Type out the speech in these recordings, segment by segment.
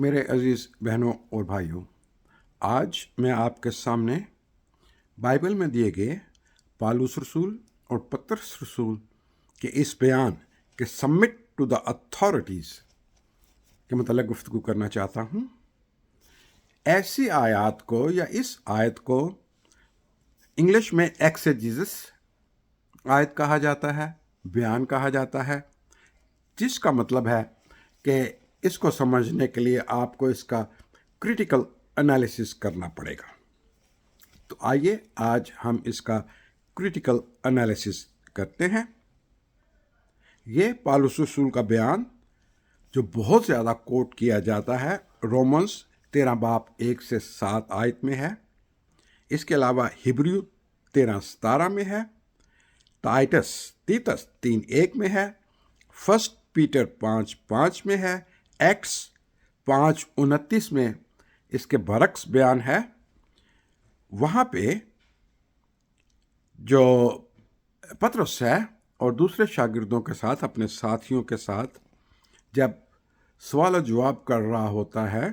میرے عزیز بہنوں اور بھائیوں، آج میں آپ کے سامنے بائبل میں دیے گئے پالوس رسول اور پطرس رسول کے اس بیان کہ سبمٹ ٹو دا اتھارٹیز کے متعلق گفتگو کرنا چاہتا ہوں۔ ایسی آیات کو یا اس آیت کو انگلش میں ایکسیجیسس آیت کہا جاتا ہے، بیان کہا جاتا ہے، جس کا مطلب ہے کہ اس کو سمجھنے کے لیے آپ کو اس کا کریٹیکل انالیسس کرنا پڑے گا۔ تو آئیے آج ہم اس کا کریٹیکل انالیسس کرتے ہیں۔ یہ پالوس رسول کا بیان جو بہت زیادہ کوٹ کیا جاتا ہے، رومنس 13 باب 1 سے 7 آیت میں ہے۔ اس کے علاوہ ہبریو 13:17 میں ہے، تیتس 3:1 میں ہے، فرسٹ پیٹر 5:5 میں ہے، ایکٹس 5:29 میں اس کے برعکس بیان ہے۔ وہاں پہ جو پطرس ہے اور دوسرے شاگردوں کے ساتھ، اپنے ساتھیوں کے ساتھ جب سوال و جواب کر رہا ہوتا ہے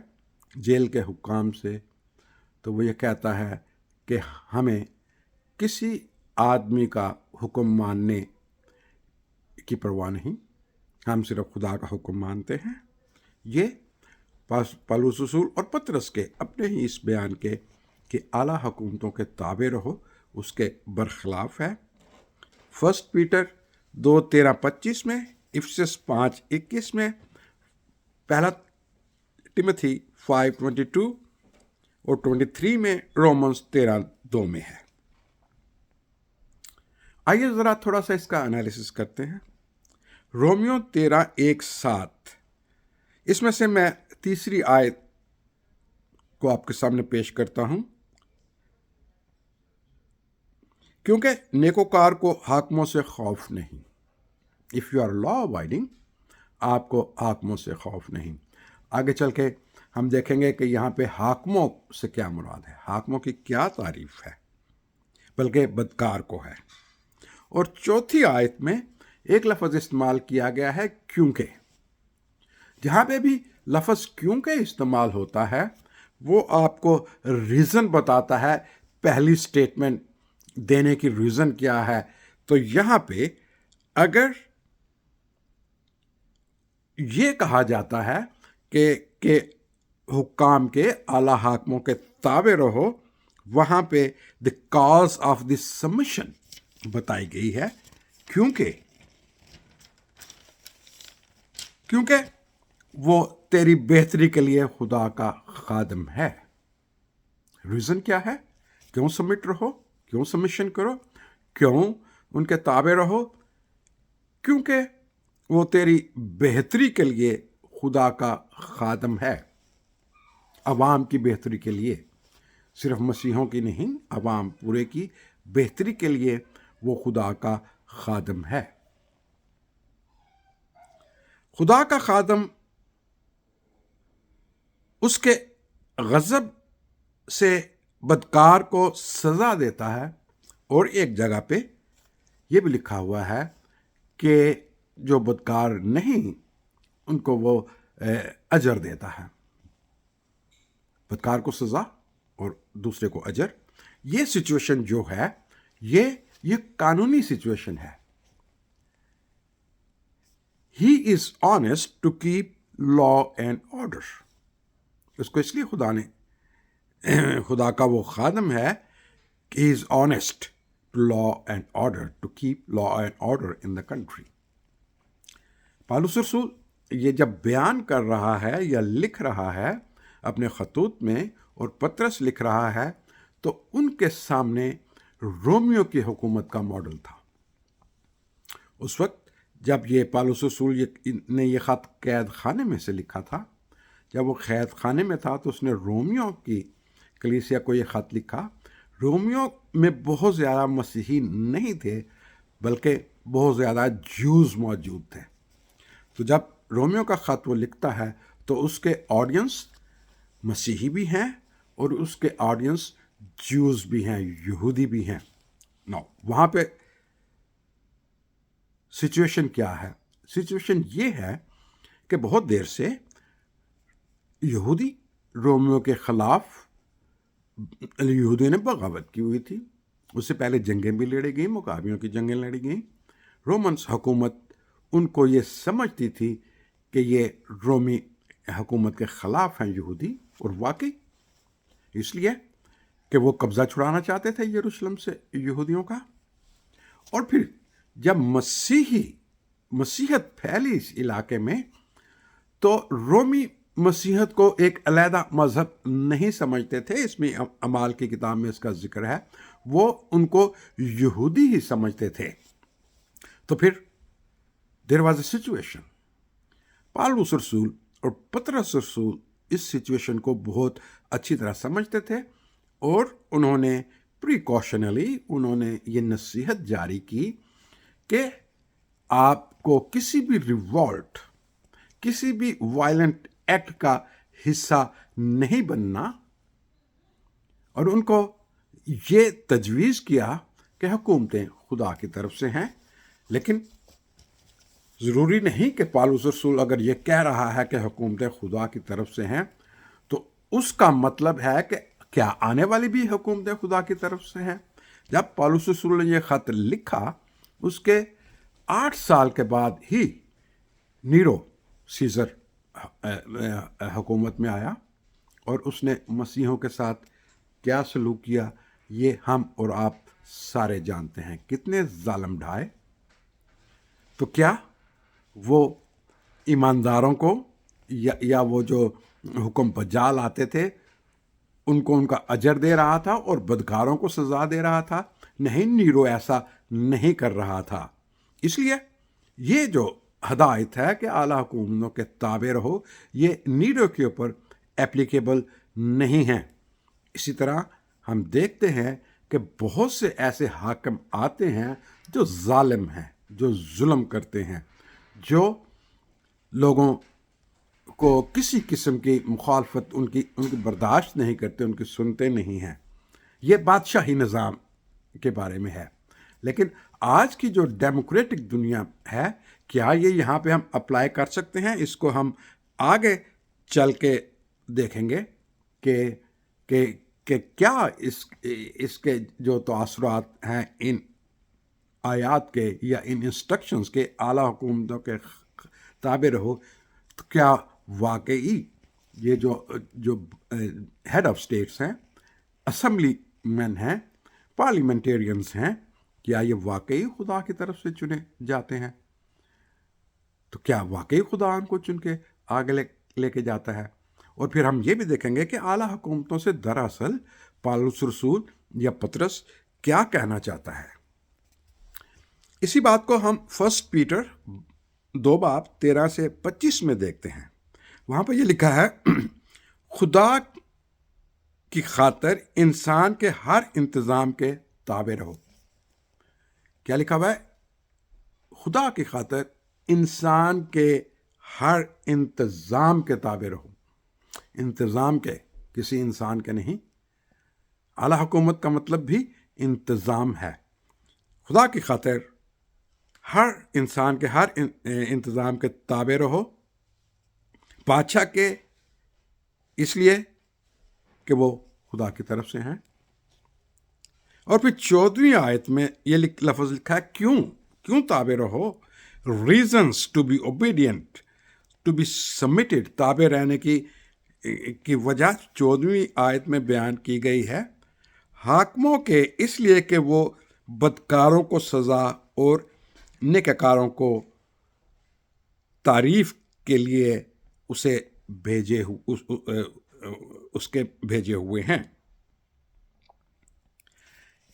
جیل کے حکام سے، تو وہ یہ کہتا ہے کہ ہمیں کسی آدمی کا حکم ماننے کی پرواہ نہیں، ہم صرف خدا کا حکم مانتے ہیں۔ یہ پالوس رسول اور پطرس کے اپنے ہی اس بیان کے کہ اعلیٰ حکومتوں کے تابع رہو، اس کے برخلاف ہے۔ فرسٹ پیٹر 2:13-25 میں، افسس 5:21 میں، پہلا ٹیموتھی 5:22 اور 23 میں، رومنس 13:2 میں ہے۔ آئیے ذرا تھوڑا سا اس کا انالیسس کرتے ہیں۔ رومیو 13:1-7، اس میں سے میں تیسری آیت کو آپ کے سامنے پیش کرتا ہوں۔ کیونکہ نیکوکار کو حاکموں سے خوف نہیں۔ If you are law abiding, آپ کو حاکموں سے خوف نہیں۔ آگے چل کے ہم دیکھیں گے کہ یہاں پہ حاکموں سے کیا مراد ہے، حاکموں کی کیا تعریف ہے، بلکہ بدکار کو ہے۔ اور چوتھی آیت میں ایک لفظ استعمال کیا گیا ہے، کیونکہ۔ جہاں پہ بھی لفظ کیونکہ استعمال ہوتا ہے وہ آپ کو ریزن بتاتا ہے، پہلی سٹیٹمنٹ دینے کی ریزن کیا ہے۔ تو یہاں پہ اگر یہ کہا جاتا ہے کہ حکام کے، اعلیٰ حاکموں کے تابع رہو، وہاں پہ the cause of the submission بتائی گئی ہے، کیونکہ وہ تیری بہتری کے لیے خدا کا خادم ہے۔ ریزن کیا ہے؟ کیوں سبمٹ رہو، کیوں سبمیشن کرو، کیوں ان کے تابع رہو؟ کیونکہ وہ تیری بہتری کے لیے خدا کا خادم ہے، عوام کی بہتری کے لیے، صرف مسیحوں کی نہیں، عوام پورے کی بہتری کے لیے وہ خدا کا خادم ہے۔ خدا کا خادم اس کے غضب سے بدکار کو سزا دیتا ہے، اور ایک جگہ پہ یہ بھی لکھا ہوا ہے کہ جو بدکار نہیں ان کو وہ اجر دیتا ہے، بدکار کو سزا اور دوسرے کو اجر۔ یہ سچویشن جو ہے یہ قانونی سچویشن ہے۔ He is honest to keep law and order۔ اس کو اس لیے خدا کا وہ خادم ہے کہ he is honest to law and order, to keep law and order in the country۔ پالوس رسول یہ جب بیان کر رہا ہے یا لکھ رہا ہے اپنے خطوط میں، اور پطرس لکھ رہا ہے، تو ان کے سامنے رومیو کی حکومت کا ماڈل تھا۔ اس وقت جب یہ پالوس رسول نے یہ خط قید خانے میں سے لکھا تھا، جب وہ قید خانے میں تھا تو اس نے رومیو کی کلیسیا کو یہ خط لکھا۔ رومیو میں بہت زیادہ مسیحی نہیں تھے، بلکہ بہت زیادہ جوز موجود تھے۔ تو جب رومیو کا خط وہ لکھتا ہے تو اس کے آڈینس مسیحی بھی ہیں اور اس کے آڈینس جوز بھی ہیں، یہودی بھی ہیں۔ وہاں پہ سچویشن کیا ہے؟ سچویشن یہ ہے کہ بہت دیر سے یہودی رومیوں کے خلاف یہودیوں نے بغاوت کی ہوئی تھی. اس سے پہلے جنگیں بھی لڑی گئیں، مقابیوں کی جنگیں لڑی گئیں. رومنس حکومت ان کو یہ سمجھتی تھی کہ یہ رومی حکومت کے خلاف ہیں یہودی، اور واقعی اس لیے کہ وہ قبضہ چھڑانا چاہتے تھے یروشلم سے یہودیوں کا. اور پھر جب مسیحت پھیلی اس علاقے میں تو رومی مسیحت کو ایک علیحدہ مذہب نہیں سمجھتے تھے. اس میں اعمال کی کتاب میں اس کا ذکر ہے. وہ ان کو یہودی ہی سمجھتے تھے. تو پھر دیر واز اے سچویشن. پالوس رسول اور پطرس رسول اس سچویشن کو بہت اچھی طرح سمجھتے تھے، اور انہوں نے پریکاشنلی انہوں نے یہ نصیحت جاری کی کہ آپ کو کسی بھی ریوولٹ، کسی بھی وائلنٹ ایکٹ کا حصہ نہیں بننا. اور ان کو یہ تجویز کیا کہ حکومتیں خدا کی طرف سے ہیں، لیکن ضروری نہیں کہ پالوس رسول اگر یہ کہہ رہا ہے کہ حکومتیں خدا کی طرف سے ہیں تو اس کا مطلب ہے کہ کیا آنے والی بھی حکومتیں خدا کی طرف سے ہیں. جب پالوس رسول نے یہ خط لکھا، اس کے 8 سال کے بعد ہی نیرو سیزر حکومت میں آیا، اور اس نے مسیحوں کے ساتھ کیا سلوک کیا یہ ہم اور آپ سارے جانتے ہیں. کتنے ظالم ڈھائے. تو کیا وہ ایمانداروں کو یا وہ جو حکم پر جا لاتے تھے ان کو ان کا اجر دے رہا تھا اور بدکاروں کو سزا دے رہا تھا؟ نہیں، نیرو ایسا نہیں کر رہا تھا. اس لیے یہ جو ہدایت ہے کہ اعلیٰ حکومتوں کے تابع رہو، یہ نیرو کے اوپر اپلیکیبل نہیں ہے. اسی طرح ہم دیکھتے ہیں کہ بہت سے ایسے حاکم آتے ہیں جو ظالم ہیں، جو ظلم کرتے ہیں، جو لوگوں کو کسی قسم کی مخالفت ان کی برداشت نہیں کرتے، ان کی سنتے نہیں ہیں. یہ بادشاہی نظام کے بارے میں ہے. لیکن آج کی جو ڈیموکریٹک دنیا ہے، کیا یہ یہاں پہ ہم اپلائی کر سکتے ہیں؟ اس کو ہم آگے چل کے دیکھیں گے کہ کیا اس کے جو تاثرات ہیں ان آیات کے یا ان انسٹرکشنز کے، اعلیٰ حکومتوں کے تابع رہو. تو کیا واقعی یہ جو ہیڈ آف اسٹیٹس ہیں، اسمبلی مین ہیں، پارلیمنٹیرینز ہیں، کیا یہ واقعی خدا کی طرف سے چنے جاتے ہیں؟ تو کیا واقعی خدا ان کو چن کے آگے لے کے جاتا ہے؟ اور پھر ہم یہ بھی دیکھیں گے کہ اعلیٰ حکومتوں سے دراصل پالوس رسول یا پطرس کیا کہنا چاہتا ہے. اسی بات کو ہم 1 پیٹر 2:13-25 میں دیکھتے ہیں. وہاں پہ یہ لکھا ہے، خدا کی خاطر انسان کے ہر انتظام کے تابع رہو. کیا لکھا ہوا ہے؟ خدا کی خاطر انسان کے ہر انتظام کے تابع رہو. انتظام کے، کسی انسان کے نہیں. اعلیٰ حکومت کا مطلب بھی انتظام ہے. خدا کی خاطر ہر انسان کے ہر انتظام کے تابع رہو. بادشاہ کے اس لیے کہ وہ خدا کی طرف سے ہیں. اور پھر 14ویں آیت میں یہ لفظ لکھا ہے، کیوں تابع رہو. Reasons to be obedient, to be submitted. تابع رہنے کی وجہ 14ویں آیت میں بیان کی گئی ہے. حاکموں کے اس لیے کہ وہ بدکاروں کو سزا اور نیکوکاروں کو تعریف کے لیے اسے اس کے بھیجے ہوئے ہیں.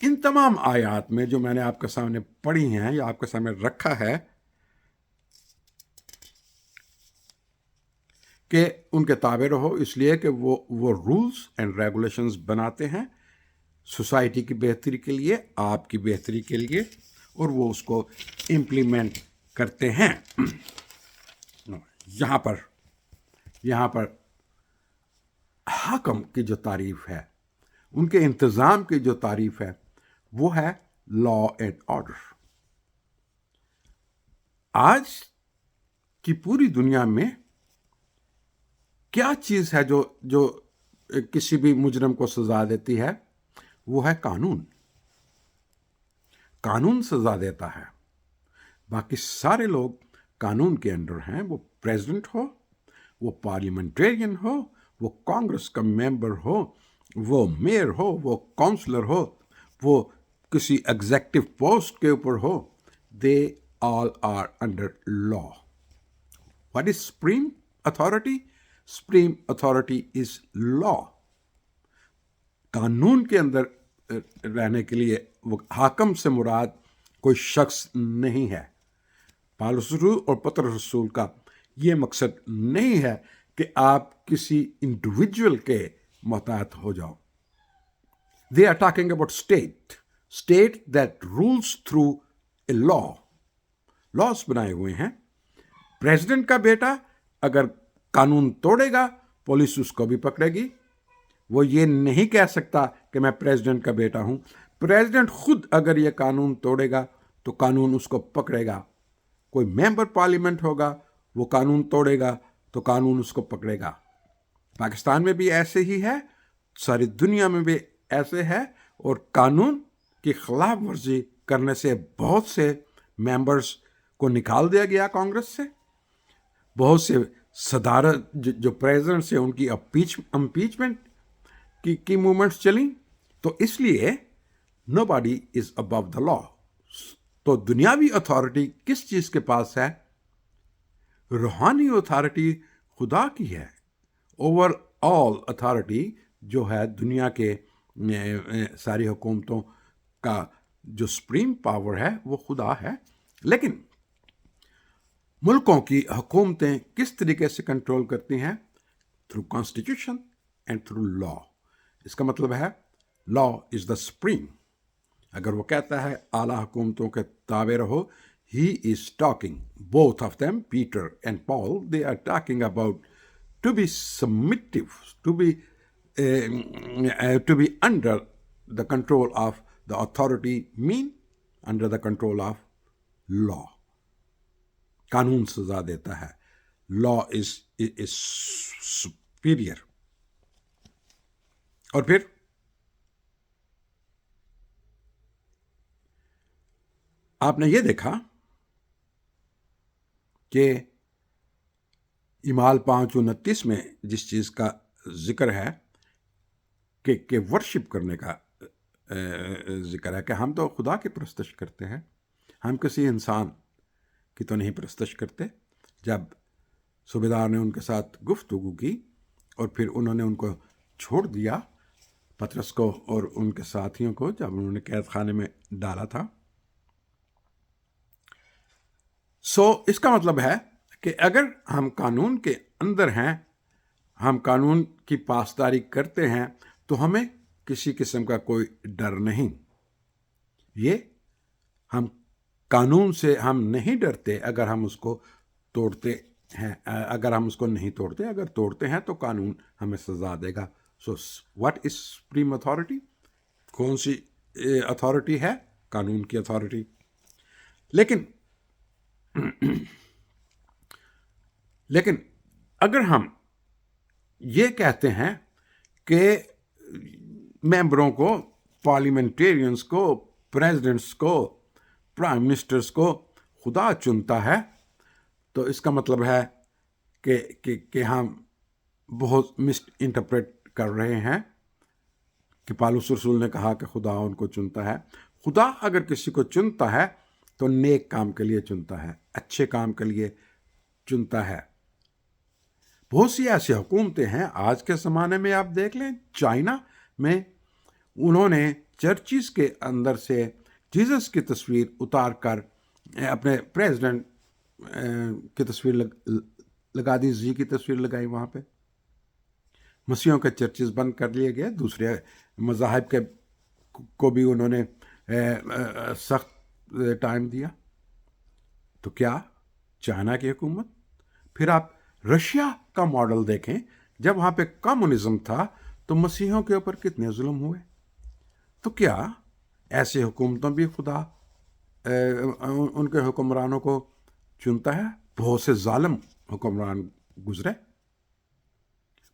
ان تمام آیات میں جو میں نے آپ کے سامنے پڑھی ہیں یا آپ کے سامنے رکھا ہے کہ ان کے تابع رہو، اس لیے کہ وہ رولز اینڈ ریگولیشنز بناتے ہیں سوسائٹی کی بہتری کے لیے، آپ کی بہتری کے لیے، اور وہ اس کو امپلیمنٹ کرتے ہیں. یہاں پر حاکم کی جو تعریف ہے، ان کے انتظام کی جو تعریف ہے، وہ ہے لا اینڈ آرڈر. آج کی پوری دنیا میں کیا چیز ہے جو کسی بھی مجرم کو سزا دیتی ہے؟ وہ ہے قانون. قانون سزا دیتا ہے. باقی سارے لوگ قانون کے انڈر ہیں. وہ پریزیڈنٹ ہو، وہ پارلیمنٹرین ہو، وہ کانگریس کا ممبر ہو، وہ میئر ہو، وہ کونسلر ہو، وہ کسی ایگزیکٹو پوسٹ کے اوپر ہو، they all are under law. What is supreme authority? Supreme authority is law. قانون کے اندر رہنے کے لیے وہ حاکم سے مراد کوئی شخص نہیں ہے. پالوس رسول اور پطرس رسول کا یہ مقصد نہیں ہے کہ آپ کسی انڈیویجول کے محتاط ہو جاؤ. They are talking about state that rules through a law. laws بنائے ہوئے ہیں. پریزیڈنٹ کا بیٹا اگر قانون توڑے گا، پولیس اس کو بھی پکڑے گی. وہ یہ نہیں کہہ سکتا کہ میں پریزیڈنٹ کا بیٹا ہوں. پریزیڈنٹ خود اگر یہ قانون توڑے گا تو قانون اس کو پکڑے گا. کوئی ممبر پارلیمنٹ ہوگا، وہ قانون توڑے گا تو قانون اس کو پکڑے گا. پاکستان میں بھی ایسے ہی ہے، ساری دنیا میں بھی ایسے ہے. اور قانون کی خلاف ورزی کرنے سے بہت سے ممبرز کو نکال دیا گیا کانگریس سے. بہت سے صدارت جو پریزیڈنٹ سے ان کی امپیچمنٹ کی موومنٹس چلیں. تو اس لیے نو باڈی از ابو دا لا. تو دنیاوی اتھارٹی کس چیز کے پاس ہے؟ روحانی اتھارٹی خدا کی ہے. اوور آل اتھارٹی جو ہے دنیا کے ساری حکومتوں کا جو سپریم پاور ہے وہ خدا ہے. لیکن ملکوں کی حکومتیں کس طریقے سے کنٹرول کرتی ہیں؟ تھرو کانسٹیٹیوشن اینڈ تھرو لا. اس کا مطلب ہے لا از دا سپریم. اگر وہ کہتا ہے اعلیٰ حکومتوں کے تابع رہو، he is talking both of them Peter and Paul, they are talking about to be submit to, to be under the control of the authority, man under the control of law. قانون سزا دیتا ہے. Law is superior. اور پھر آپ نے یہ دیکھا کہ اعمال 5:29 میں جس چیز کا ذکر ہے کہ ورشپ کرنے کا ذکر ہے کہ ہم تو خدا کی پرستش کرتے ہیں، ہم کسی انسان کی تو نہیں پرستش کرتے. جب صوبیدار نے ان کے ساتھ گفتگو کی اور پھر انہوں نے ان کو چھوڑ دیا، پطرس کو اور ان کے ساتھیوں کو، جب انہوں نے قید خانے میں ڈالا تھا. اس کا مطلب ہے کہ اگر ہم قانون کے اندر ہیں، ہم قانون کی پاسداری کرتے ہیں، تو ہمیں کسی قسم کا کوئی ڈر نہیں. یہ ہم قانون سے ہم نہیں ڈرتے اگر ہم اس کو توڑتے ہیں. اگر ہم اس کو نہیں توڑتے، اگر توڑتے ہیں تو قانون ہمیں سزا دے گا. What is supreme authority? کون سی اتھارٹی ہے؟ قانون کی اتھارٹی. لیکن اگر ہم یہ کہتے ہیں کہ ممبروں کو، پارلیمنٹیرینز کو، پریزیڈنٹس کو، پرائم منسٹرز کو خدا چنتا ہے، تو اس کا مطلب ہے کہ ہم بہت مس انٹرپریٹ کر رہے ہیں کہ پالوس رسول نے کہا کہ خدا ان کو چنتا ہے. خدا اگر کسی کو چنتا ہے تو نیک کام کے لیے چنتا ہے، اچھے کام کے لیے چنتا ہے. بہت سی ایسی حکومتیں ہیں آج کے زمانے میں، آپ دیکھ لیں چائنا میں انہوں نے چرچز کے اندر سے جیزس کی تصویر اتار کر اپنے پریزیڈنٹ کی تصویر لگا دی، زی کی تصویر لگائی وہاں پہ. مسیحوں کے چرچز بند کر لیے گئے، دوسرے مذاہب کے کو بھی انہوں نے سخت ٹائم دیا. تو کیا چائنا کی حکومت؟ پھر آپ رشیا کا ماڈل دیکھیں، جب وہاں پہ کمیونزم تھا تو مسیحوں کے اوپر کتنے ظلم ہوئے. تو کیا ایسے حکومتوں بھی خدا ان کے حکمرانوں کو چنتا ہے؟ بہت سے ظالم حکمران گزرے.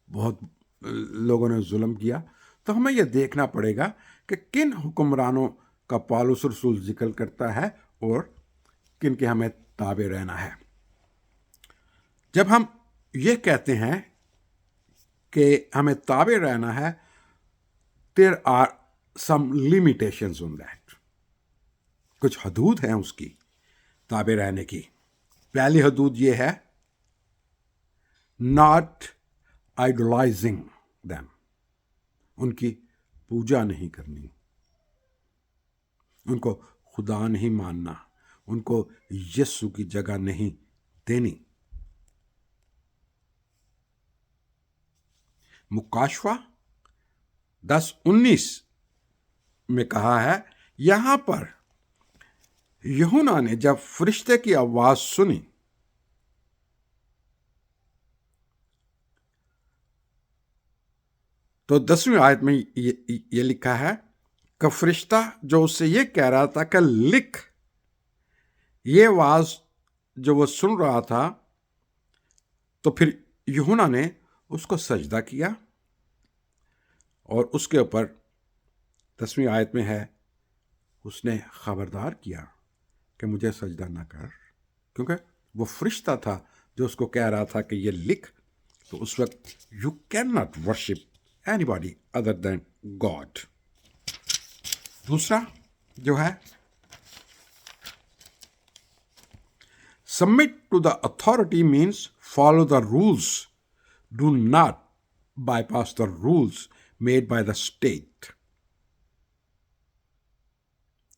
بہت لوگوں نے ظلم کیا، تو ہمیں یہ دیکھنا پڑے گا کہ کن حکمرانوں کا پالوس رسول ذکر کرتا ہے اور کن کے ہمیں تابع رہنا ہے۔ جب ہم یہ کہتے ہیں کہ ہمیں تابع رہنا ہے، there are some limitations on that، کچھ حدود ہیں اس کی تابع رہنے کی۔ پہلی حدود یہ ہے not idolizing them، ان کی پوجا نہیں کرنی، ان کو خدا نہیں ماننا، ان کو یسوع کی جگہ نہیں دینی۔ مکاشفہ 10:19 میں کہا ہے، یہاں پر یوحنا نے جب فرشتے کی آواز سنی تو 10ویں آیت میں یہ لکھا ہے کہ فرشتہ جو اس سے یہ کہہ رہا تھا کہ لکھ، یہ آواز جو وہ سن رہا تھا، تو پھر یوحنا نے اس کو سجدہ کیا، اور اس کے اوپر 10ویں آیت میں ہے اس نے خبردار کیا کہ مجھے سجدہ نہ کر، کیونکہ وہ فرشتہ تھا جو اس کو کہہ رہا تھا کہ یہ لکھ۔ تو اس وقت you can not worship anybody other than God. دوسرا جو ہے submit to the authority means follow the rules, do not bypass the rules made by the state۔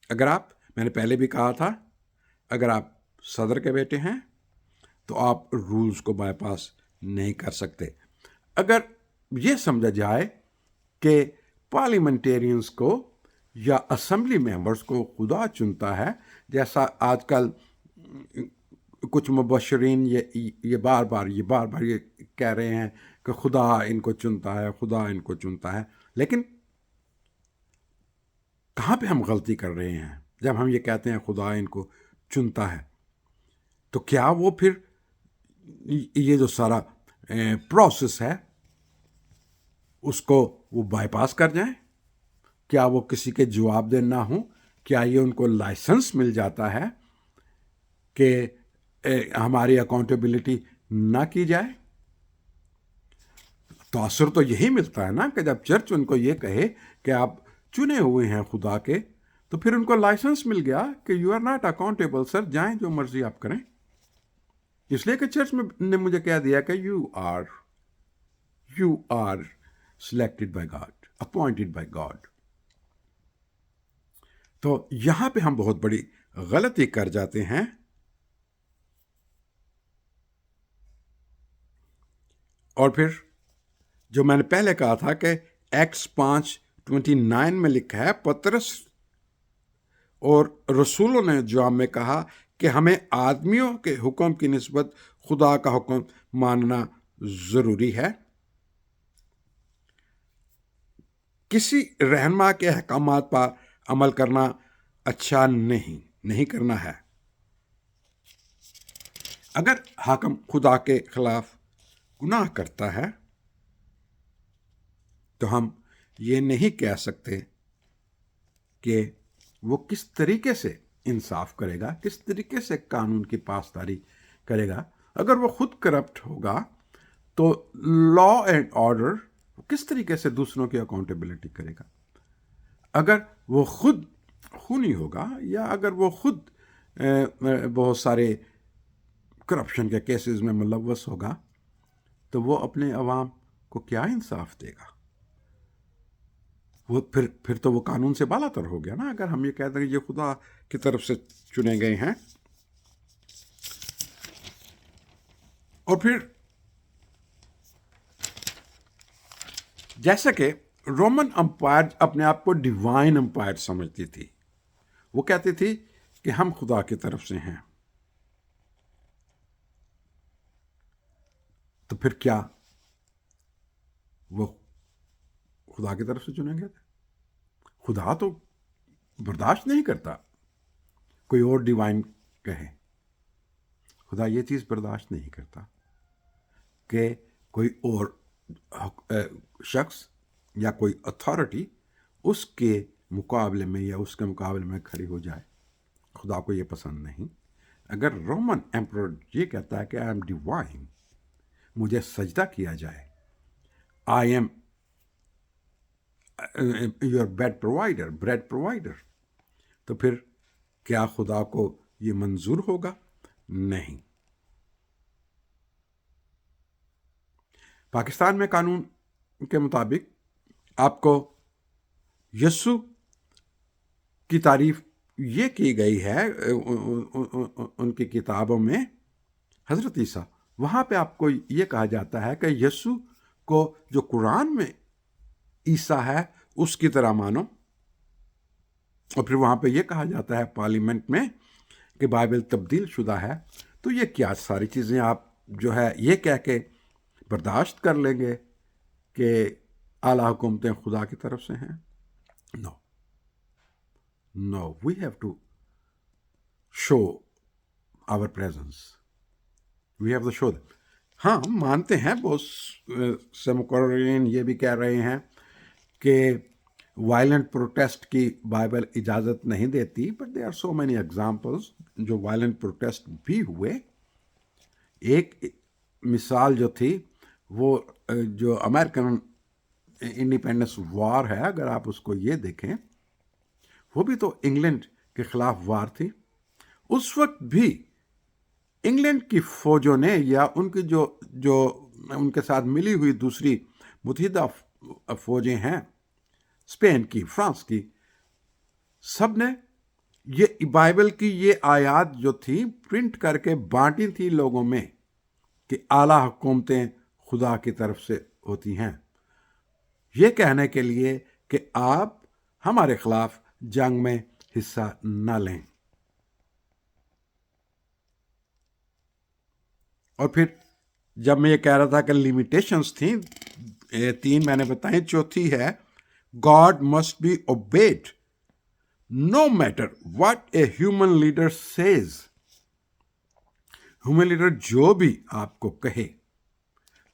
اگر آپ، میں نے پہلے بھی کہا تھا، اگر آپ صدر کے بیٹے ہیں تو آپ رولز کو بائی پاس نہیں کر سکتے۔ اگر یہ سمجھا جائے کہ پارلیمنٹیرینز کو یا اسمبلی ممبرز کو خدا چنتا ہے، جیسا آج کل کچھ مبشرین یہ بار بار یہ کہہ رہے ہیں کہ خدا ان کو چنتا ہے، خدا ان کو چنتا ہے، لیکن کہاں پہ ہم غلطی کر رہے ہیں جب ہم یہ کہتے ہیں خدا ان کو چنتا ہے؟ تو کیا وہ پھر یہ جو سارا پروسیس ہے اس کو وہ بائی پاس کر جائیں؟ کیا وہ کسی کے جواب دہ نہ ہوں؟ کیا یہ ان کو لائسنس مل جاتا ہے کہ ہماری اکاؤنٹیبلٹی نہ کی جائے؟ تاثر تو یہی ملتا ہے نا کہ جب چرچ ان کو یہ کہے کہ آپ چنے ہوئے ہیں خدا کے، تو پھر ان کو لائسنس مل گیا کہ یو آر ناٹ اکاؤنٹیبل، سر جائیں جو مرضی آپ کریں، اس لیے کہ چرچ نے مجھے کہہ دیا کہ you are selected by God, appointed by God. تو یہاں پہ ہم بہت بڑی غلطی کر جاتے ہیں۔ اور پھر جو میں نے پہلے کہا تھا کہ ایکٹس 5:29 میں لکھا ہے، پترس اور رسولوں نے جواب میں کہا کہ ہمیں آدمیوں کے حکم کی نسبت خدا کا حکم ماننا ضروری ہے۔ کسی رہنما کے احکامات پر عمل کرنا اچھا نہیں کرنا ہے۔ اگر حاکم خدا کے خلاف گناہ کرتا ہے تو ہم یہ نہیں کہہ سکتے کہ وہ کس طریقے سے انصاف کرے گا، کس طریقے سے قانون کی پاسداری کرے گا۔ اگر وہ خود کرپٹ ہوگا تو لا اینڈ آرڈر کس طریقے سے دوسروں کی اکاؤنٹیبلٹی کرے گا؟ اگر وہ خود خونی ہوگا یا اگر وہ خود بہت سارے کرپشن کے کیسز میں ملوث ہوگا تو وہ اپنے عوام کو کیا انصاف دے گا؟ وہ پھر تو وہ قانون سے بالا تر ہو گیا نا۔ اگر ہم یہ کہتے ہیں کہ یہ خدا کی طرف سے چنے گئے ہیں، اور پھر جیسا کہ رومن امپائر اپنے آپ کو ڈیوائن امپائر سمجھتی تھی، وہ کہتی تھی کہ ہم خدا کی طرف سے ہیں، تو پھر کیا وہ خدا کی طرف سے چنے گئے تھے؟ خدا تو برداشت نہیں کرتا کوئی اور ڈیوائن کہے، خدا یہ چیز برداشت نہیں کرتا کہ کوئی اور شخص یا کوئی اتھارٹی اس کے مقابلے میں یا اس کے مقابلے میں کھڑی ہو جائے. خدا کو یہ پسند نہیں. اگر رومن ایمپرر یہ کہتا ہے کہ آئی ایم ڈیوائن، مجھے سجدہ کیا جائے، I am your bread provider, تو پھر کیا خدا کو یہ منظور ہوگا؟ نہیں. پاکستان میں قانون کے مطابق آپ کو یسوع کی تعریف یہ کی گئی ہے ان کی کتابوں میں، حضرت عیسیٰ، وہاں پہ آپ کو یہ کہا جاتا ہے کہ یسوع کو جو قرآن میں عیسیٰ ہے اس کی طرح مانو. اور پھر وہاں پہ یہ کہا جاتا ہے پارلیمنٹ میں کہ بائبل تبدیل شدہ ہے. تو یہ کیا ساری چیزیں آپ جو ہے یہ کہہ کے برداشت کر لیں گے کہ اعلیٰ حکومتیں خدا کی طرف سے ہیں؟ No, we have to show our presence. We have to show them. ہاں مانتے ہیں، بہت سے مقررین یہ بھی کہہ رہے ہیں کہ وائلنٹ پروٹیسٹ کی بائبل اجازت نہیں دیتی، but there are so many examples جو وائلنٹ پروٹیسٹ بھی ہوئے. ایک مثال جو تھی وہ جو امریکن انڈیپینڈنس وار ہے، اگر آپ اس کو یہ دیکھیں، وہ بھی تو انگلینڈ کے خلاف وار تھی. اس وقت بھی انگلینڈ کی فوجوں نے یا ان کی جو ان کے ساتھ ملی ہوئی دوسری متحدہ فوجیں ہیں، اسپین کی، فرانس کی، سب نے یہ بائبل کی یہ آیات جو تھی پرنٹ کر کے بانٹی تھی لوگوں میں کہ اعلیٰ حکومتیں خدا کی طرف سے ہوتی ہیں، یہ کہنے کے لیے کہ آپ ہمارے خلاف جنگ میں حصہ نہ لیں. اور پھر جب میں یہ کہہ رہا تھا کہ لیمیٹیشنز تھیں، 3 میں نے بتائیں، چوتھی ہے God must be obeyed no matter what a human leader says. Human leader جو بھی آپ کو کہے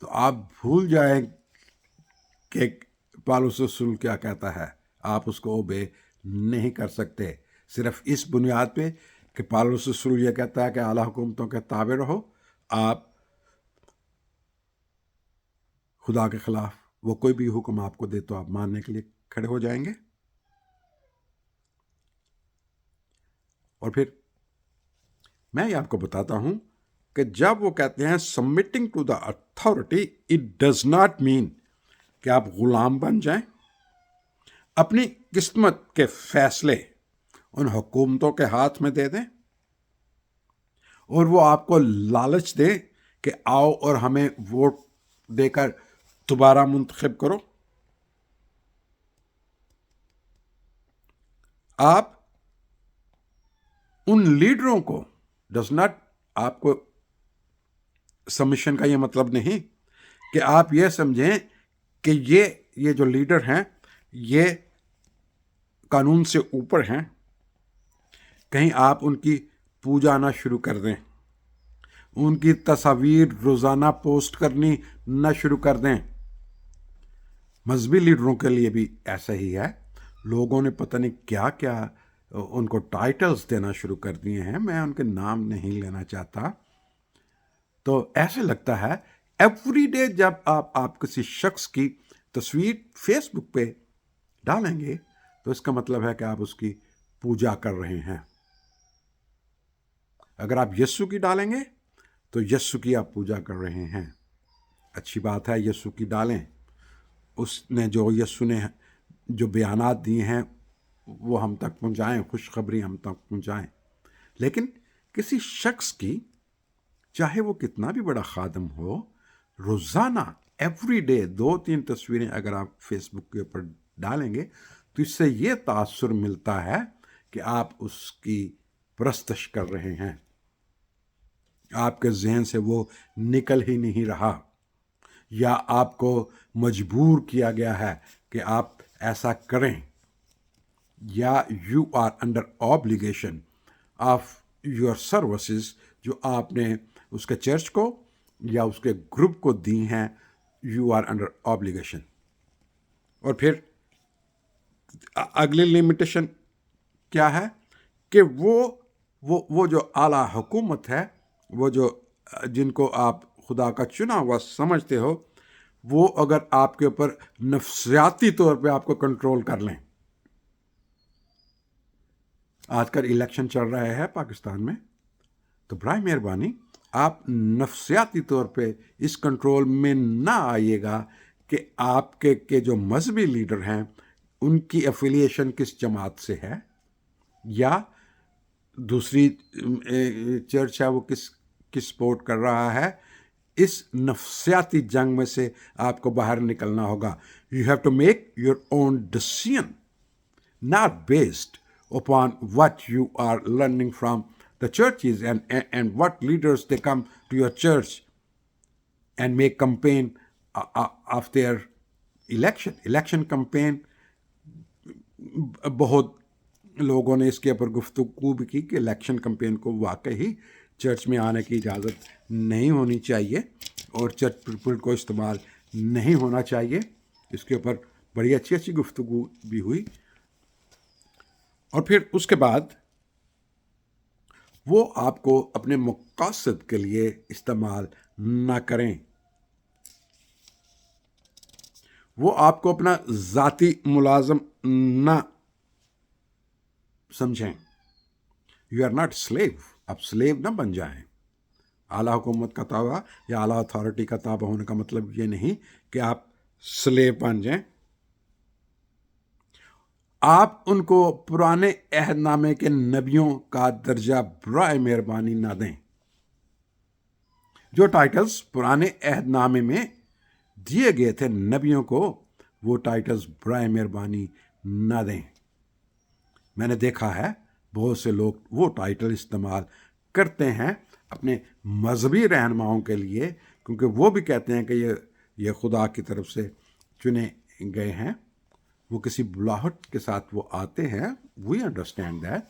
تو آپ بھول جائیں کہ پالوس رسول کیا کہتا ہے، آپ اس کو اوبے نہیں کر سکتے صرف اس بنیاد پہ کہ پالوس رسول یہ کہتا ہے کہ اعلیٰ حکومتوں کے تابع رہو. آپ خدا کے خلاف وہ کوئی بھی حکم آپ کو دے تو آپ ماننے کے لیے کھڑے ہو جائیں گے. اور پھر میں یہ آپ کو بتاتا ہوں کہ جب وہ کہتے ہیں submitting to the authority, it does not mean کہ آپ غلام بن جائیں. اپنی قسمت کے فیصلے ان حکومتوں کے ہاتھ میں دے دیں اور وہ آپ کو لالچ دیں کہ آؤ اور ہمیں ووٹ دے کر دوبارہ منتخب کرو. آپ ان لیڈروں کو ڈز ناٹ، آپ کو سبمیشن کا یہ مطلب نہیں کہ آپ یہ سمجھیں کہ یہ جو لیڈر ہیں یہ قانون سے اوپر ہیں. کہیں آپ ان کی پوجا نہ شروع کر دیں، ان کی تصاویر روزانہ پوسٹ کرنی نہ شروع کر دیں. مذہبی لیڈروں کے لیے بھی ایسا ہی ہے. لوگوں نے پتہ نہیں کیا کیا ان کو ٹائٹلز دینا شروع کر دیے ہیں، میں ان کے نام نہیں لینا چاہتا. تو ایسے لگتا ہے ایوری ڈے جب آپ کسی شخص کی تصویر فیس بک پہ ڈالیں گے تو اس کا مطلب ہے کہ آپ اس کی پوجا کر رہے ہیں. اگر آپ یسوع کی ڈالیں گے تو یسوع کی آپ پوجا کر رہے ہیں. اچھی بات ہے، یسوع کی ڈالیں. اس نے یسوع نے جو بیانات دیے ہیں وہ ہم تک پہنچائیں، خوشخبری ہم تک پہنچائیں. لیکن کسی شخص کی، چاہے وہ کتنا بھی بڑا خادم ہو، روزانہ ایوری ڈے 2-3 تصویریں اگر آپ فیس بک کے اوپر ڈالیں گے تو اس سے یہ تاثر ملتا ہے کہ آپ اس کی پرستش کر رہے ہیں. آپ کے ذہن سے وہ نکل ہی نہیں رہا، یا آپ کو مجبور کیا گیا ہے کہ آپ ایسا کریں، یا you are under obligation of your services جو آپ نے اس کے چرچ کو یا اس کے گروپ کو دی ہیں، you are under obligation. اور پھر اگلی لمیٹیشن کیا ہے کہ وہ جو اعلیٰ حکومت ہے، وہ جو جن کو آپ خدا کا چنا ہوا سمجھتے ہو، وہ اگر آپ کے اوپر نفسیاتی طور پہ آپ کو کنٹرول کر لیں. آج کل الیکشن چل رہا ہے پاکستان میں، تو برائے مہربانی آپ نفسیاتی طور پہ اس کنٹرول میں نہ آئیے گا کہ آپ کے جو مذہبی لیڈر ہیں ان کی افیلیشن کس جماعت سے ہے، یا دوسری چرچ ہے وہ کس سپورٹ کر رہا ہے. اس نفسیاتی جنگ میں سے آپ کو باہر نکلنا ہوگا. You have to make your own decision not based upon what you are learning from the churches and what leaders they come to your church and make campaign of their election campaign. بہت لوگوں نے اس کے اوپر گفتگو بھی کی کہ election campaign کو واقعی چرچ میں آنے کی اجازت نہیں ہونی چاہیے اور چرچ پیپل کو استعمال نہیں ہونا چاہیے. اس کے اوپر بڑی اچھی گفتگو بھی ہوئی. اور پھر اس کے بعد وہ آپ کو اپنے مقاصد کے لیے استعمال نہ کریں، وہ آپ کو اپنا ذاتی ملازم نہ سمجھیں. You are not slave. آپ سلیو نہ بن جائیں. اعلیٰ حکومت کا تابع یا اعلیٰ اتھارٹی کا تابع ہونے کا مطلب یہ نہیں کہ آپ سلیو بن جائیں. آپ ان کو پرانے عہد نامے کے نبیوں کا درجہ برائے مہربانی نہ دیں. جو ٹائٹلز پرانے عہد نامے میں دیے گئے تھے نبیوں کو، وہ ٹائٹلز برائے مہربانی نہ دیں. میں نے دیکھا ہے بہت سے لوگ وہ ٹائٹل استعمال کرتے ہیں اپنے مذہبی رہنماؤں کے لیے، کیونکہ وہ بھی کہتے ہیں کہ یہ خدا کی طرف سے چنے گئے ہیں. وہ کسی بلاہٹ کے ساتھ وہ آتے ہیں، وی انڈرسٹینڈ دیٹ.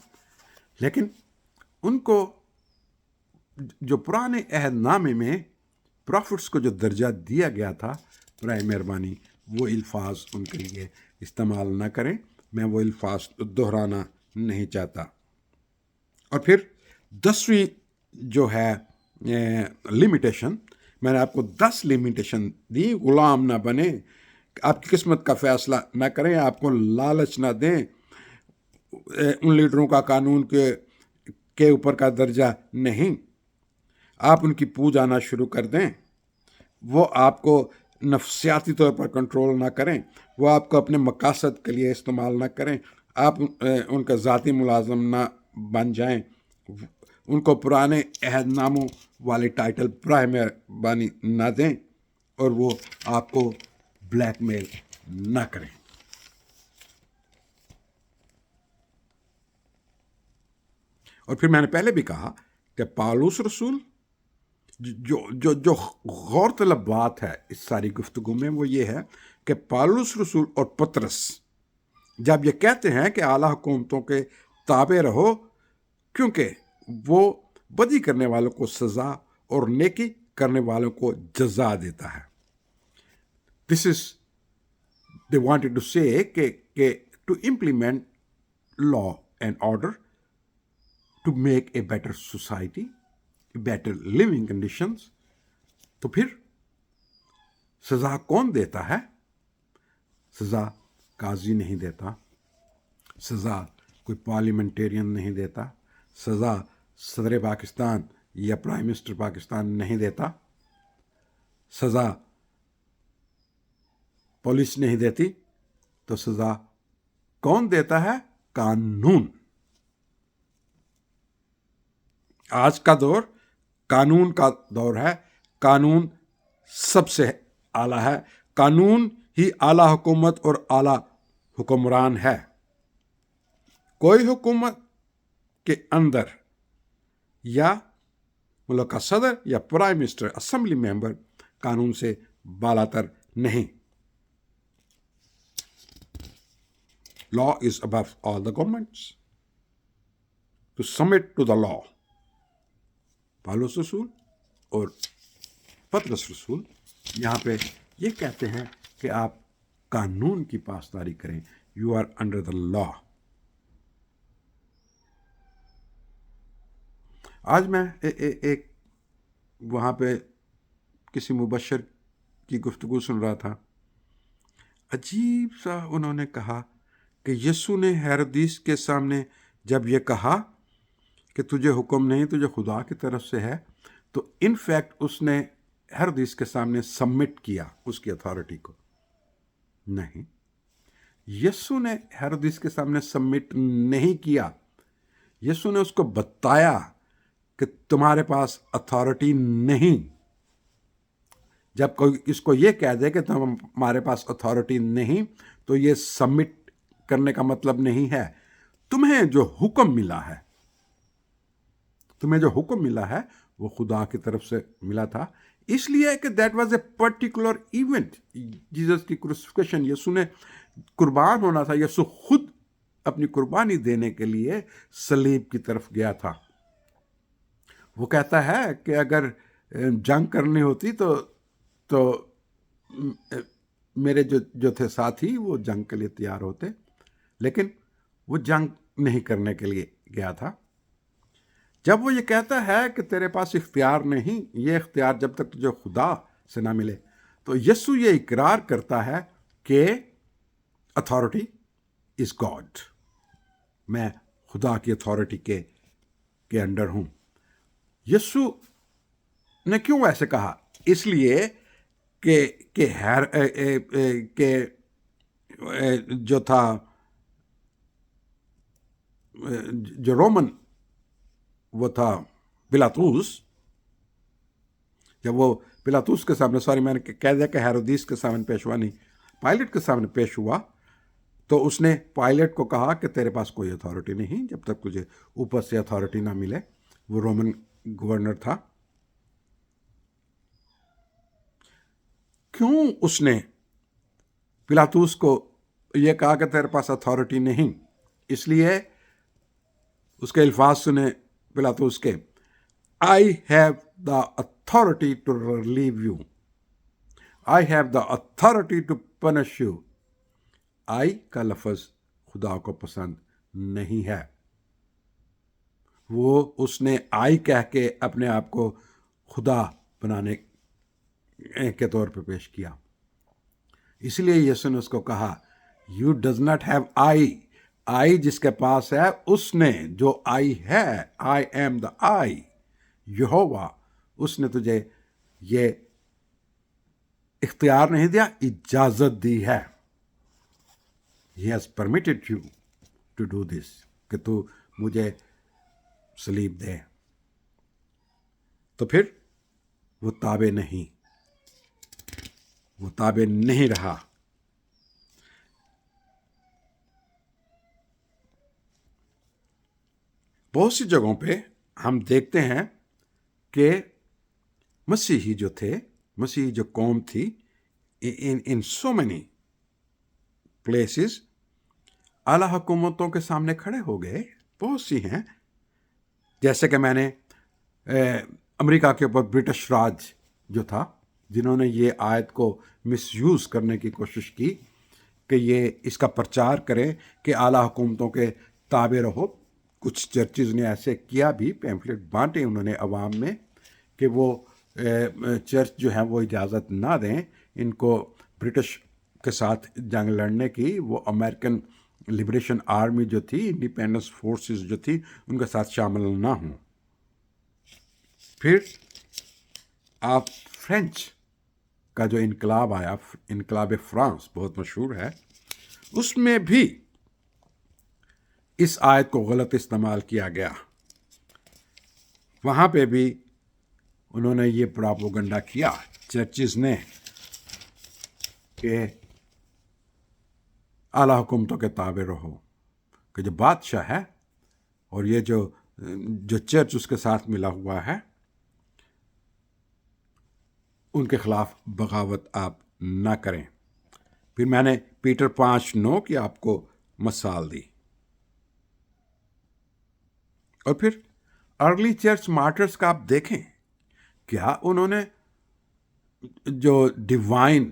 لیکن ان کو جو پرانے عہد نامے میں پروفٹس کو جو درجہ دیا گیا تھا، برائے مہربانی وہ الفاظ ان کے لیے استعمال نہ کریں. میں وہ الفاظ دہرانا نہیں چاہتا. اور پھر 10ویں جو ہے لمیٹیشن، میں نے آپ کو 10 لمیٹیشن دی. غلام نہ بنے، آپ کی قسمت کا فیصلہ نہ کریں، آپ کو لالچ نہ دیں، ان لیڈروں کا قانون کے اوپر کا درجہ نہیں، آپ ان کی پوجا نہ شروع کر دیں، وہ آپ کو نفسیاتی طور پر کنٹرول نہ کریں، وہ آپ کو اپنے مقاصد کے لیے استعمال نہ کریں، آپ ان کا ذاتی ملازم نہ بن جائیں، ان کو پرانے عہد ناموں والے ٹائٹل برائے مہربانی نہ دیں، اور وہ آپ کو بلیک میل نہ کریں. اور پھر میں نے پہلے بھی کہا کہ پالوس رسول جو غور طلب بات ہے اس ساری گفتگو میں، وہ یہ ہے کہ پالوس رسول اور پطرس جب یہ کہتے ہیں کہ اعلیٰ حکومتوں کے تابع رہو کیونکہ وہ بدی کرنے والوں کو سزا اور نیکی کرنے والوں کو جزا دیتا ہے. This is, they wanted to say کہ to implement law and order, to make a better society, better living conditions. تو پھر سزا کون دیتا ہے؟ سزا قاضی نہیں دیتا، سزا کوئی پارلیمنٹیرین نہیں دیتا، سزا صدر پاکستان یا پرائم منسٹر پاکستان نہیں دیتا، سزا پولیس نہیں دیتی. تو سزا کون دیتا ہے؟ قانون. آج کا دور قانون کا دور ہے. قانون سب سے اعلیٰ ہے. قانون ہی اعلیٰ حکومت اور اعلیٰ حکمران ہے. کوئی حکومت کے اندر یا ملک کا صدر یا پرائم منسٹر، اسمبلی ممبر قانون سے بالاتر نہیں. Law is above all the governments. To submit to the law. پالوس رسول اور پطرس رسول یہاں پہ یہ کہتے ہیں کہ آپ قانون کی پاسداری کریں. یو آر انڈر دا لا. آج میں ایک وہاں پہ کسی مبشر کی گفتگو سن رہا تھا. عجیب سا انہوں نے کہا کہ یسوع نے ہیرودیس کے سامنے جب یہ کہا کہ تجھے حکم نہیں، تجھے خدا کی طرف سے ہے، تو ان فیکٹ اس نے ہیرودیس کے سامنے سبمٹ کیا اس کی اتھارٹی کو. نہیں، یسوع نے ہیرودیس کے سامنے سبمٹ نہیں کیا. یسوع نے اس کو بتایا کہ تمہارے پاس اتھارٹی نہیں. جب کوئی اس کو یہ کہہ دے کہ تمہارے پاس اتھارٹی نہیں، تو یہ سبمٹ کرنے کا مطلب نہیں ہے. تمہیں جو حکم ملا ہے، وہ خدا کی طرف سے ملا تھا. اس لیے کہ that was a particular event. Jesus کی کروسیفکیشن، یسوع نے قربان ہونا تھا. یسوع خود اپنی قربانی دینے کے لیے صلیب کی طرف گیا تھا. وہ کہتا ہے کہ اگر جنگ کرنی ہوتی تو میرے جو تھے ساتھی وہ جنگ کے لیے تیار ہوتے، لیکن وہ جنگ نہیں کرنے کے لیے گیا تھا. جب وہ یہ کہتا ہے کہ تیرے پاس اختیار نہیں، یہ اختیار جب تک تجھے خدا سے نہ ملے، تو یسوع یہ اقرار کرتا ہے کہ اتھارٹی از گاڈ. میں خدا کی اتھارٹی کے انڈر ہوں. یسوع نے کیوں ایسے کہا؟ اس لیے کہ جو تھا، جو رومن وہ تھا پلاطوس، جب وہ پلاطوس کے سامنے، سوری میں نے کہہ دیا کہ ہیرودیس کے سامنے پیش ہوا، نہیں، پائلٹ کے سامنے پیش ہوا، تو اس نے پائلٹ کو کہا کہ تیرے پاس کوئی اتھارٹی نہیں جب تک تجھے اوپر سے اتھارٹی نہ ملے. وہ رومن گورنر تھا. کیوں اس نے پلاطوس کو یہ کہا کہ تیرے پاس اتھارٹی نہیں؟ اس لیے اس کے الفاظ سنے پلاطوس کے، I have the authority to release you, I have the authority to punish you. I کا لفظ خدا کو پسند نہیں ہے. وہ اس نے آئی کہہ کے اپنے آپ کو خدا بنانے کے طور پہ پیش کیا. اس لیے یسوع نے اس کو کہا، you does not have I. I جس کے پاس ہے، اس نے جو آئی ہے، آئی ایم دا آئی، یہوہ، اس نے تجھے یہ اختیار نہیں دیا، اجازت دی ہے. He has permitted you to do this، کہ تو مجھے صلیب دے. تو پھر وہ تابع نہیں رہا. بہت سی جگہوں پہ ہم دیکھتے ہیں کہ مسیحی جو قوم تھی، in so many places اعلیٰ حکومتوں کے سامنے کھڑے ہو گئے. بہت سی ہیں، جیسے کہ میں نے امریکہ کے اوپر برٹش راج جو تھا، جنہوں نے یہ آیت کو مس یوز کرنے کی کوشش کی کہ یہ اس کا پرچار کریں کہ اعلیٰ حکومتوں کے تابع رہو. کچھ چرچز نے ایسے کیا بھی، پیمفلٹ بانٹے انہوں نے عوام میں کہ وہ چرچ جو ہیں وہ اجازت نہ دیں ان کو برٹش کے ساتھ جنگ لڑنے کی. وہ امریکن لبریشن آرمی جو تھی، انڈیپینڈنس فورسز جو تھی، ان کے ساتھ شامل نہ ہوں. پھر آپ فرینچ کا جو انقلاب آیا، انقلاب فرانس بہت مشہور ہے، اس میں بھی اس آیت کو غلط استعمال کیا گیا. وہاں پہ بھی انہوں نے یہ پراپوگنڈا کیا چرچز نے کہ اعلیٰ حکومتوں کے تابع رہو، کہ جو بادشاہ ہے اور یہ جو چرچ اس کے ساتھ ملا ہوا ہے، ان کے خلاف بغاوت آپ نہ کریں. پھر میں نے پیٹر 5:9 کی آپ کو مثال دی. اور پھر ارلی چرچ مارٹرز کا آپ دیکھیں، کیا انہوں نے جو divine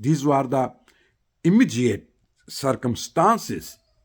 These were the immediate circumstances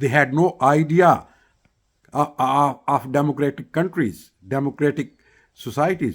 They had no idea of democratic countries, democratic societies.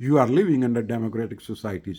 you are living under democratic societies.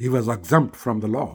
he was exempt from the law.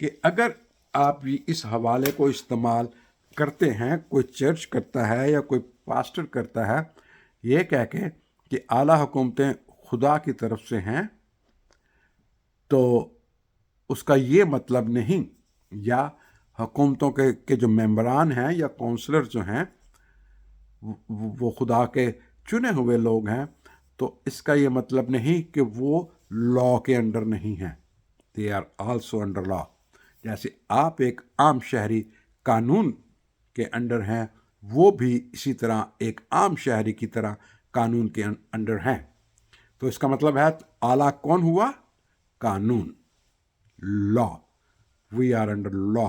کہ اگر آپ اس حوالے کو استعمال کرتے ہیں، کوئی چرچ کرتا ہے یا کوئی پاسٹر کرتا ہے یہ کہہ کے کہ اعلیٰ حکومتیں خدا کی طرف سے ہیں، تو اس کا یہ مطلب نہیں، یا حکومتوں کے جو ممبران ہیں یا کونسلر جو ہیں وہ خدا کے چنے ہوئے لوگ ہیں، تو اس کا یہ مطلب نہیں کہ وہ لا کے انڈر نہیں ہیں. They are also under law. جیسے آپ ایک عام شہری قانون کے انڈر ہیں، وہ بھی اسی طرح ایک عام شہری کی طرح قانون کے انڈر ہیں. تو اس کا مطلب ہے اعلیٰ کون ہوا؟ قانون، لا. وی آر انڈر لا.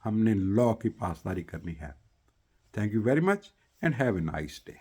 ہم نے لا کی پاسداری کرنی ہے. Thank you very much and have a nice day.